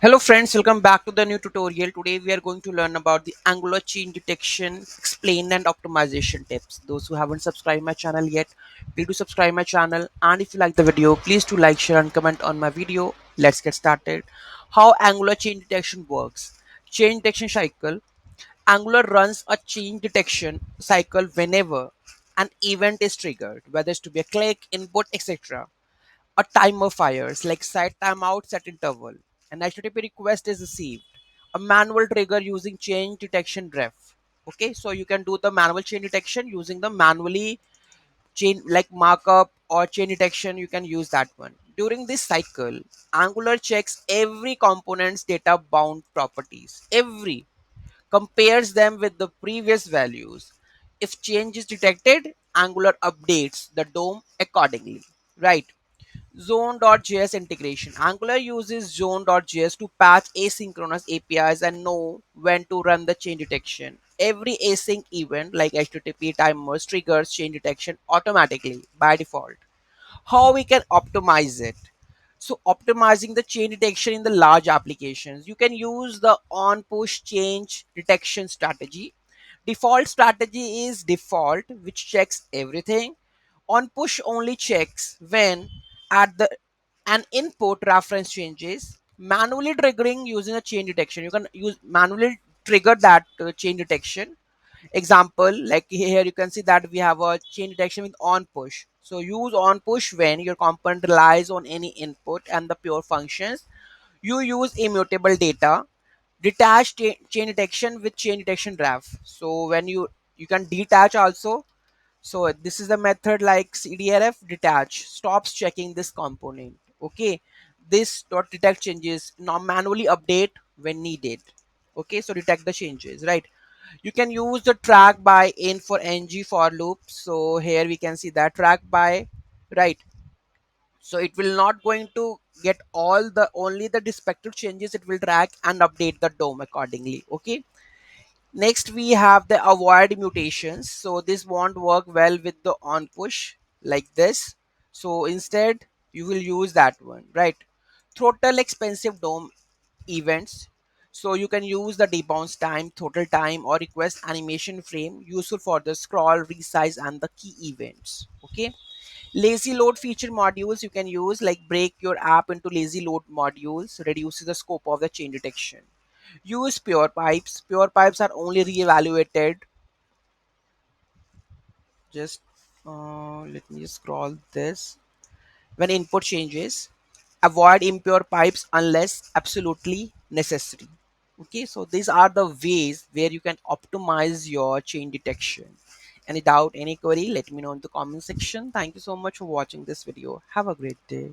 Hello friends, welcome back to the new tutorial. Today we are going to learn about the Angular change detection, explain and optimization tips. Those who haven't subscribed my channel yet, please do subscribe my channel, and if you like the video, please do like, share and comment on my video. Let's get started. How Angular change detection works. Change detection cycle. Angular runs a change detection cycle whenever an event is triggered, whether it's to be a click, input, etc. A timer fires, like set timeout, set interval. An HTTP request is received. A manual trigger using change detection ref. Okay, so you can do the manual chain detection using the manually chain like markup or chain detection. You can use that one. During this cycle, Angular checks every component's data bound properties. Every compares them with the previous values. If change is detected, Angular updates the DOM accordingly. Right. Zone.js integration. Angular uses Zone.js to patch asynchronous APIs and know when to run the change detection. Every async event like HTTP timers triggers change detection automatically by default. How we can optimize it? So optimizing the change detection in the large applications, you can use the on-push change detection strategy. Default strategy is default, which checks everything. On push only checks when at the an input reference changes. Manually triggering using a change detection, you can use manually trigger that change detection. Example, like here you can see that we have a change detection with on push. So use on push when your component relies on any input and the pure functions. You use immutable data. Detach chain detection with chain detection ref. So when you can detach also. So this is the method like cdrf detach stops checking this component. Okay, this dot detect changes now manually update when needed. Okay, so detect the changes, right? You can use the track by in for ng for loop. So here we can see that track by, right? So it will not going to get all the only the respective changes. It will track and update the DOM accordingly. Okay, next we have the avoid mutations. So this won't work well with the on push like this. So instead you will use that one, right? Throttle expensive DOM events. So you can use the debounce time, total time or request animation frame, useful for the scroll, resize and the key events. Okay, lazy load feature modules you can use, like break your app into lazy load modules, reduces the scope of the change detection. Use pure pipes. Pure pipes are only re-evaluated. Just let me just scroll this. When input changes, avoid impure pipes unless absolutely necessary. Okay, so these are the ways where you can optimize your change detection. Any doubt, any query, let me know in the comment section. Thank you so much for watching this video. Have a great day.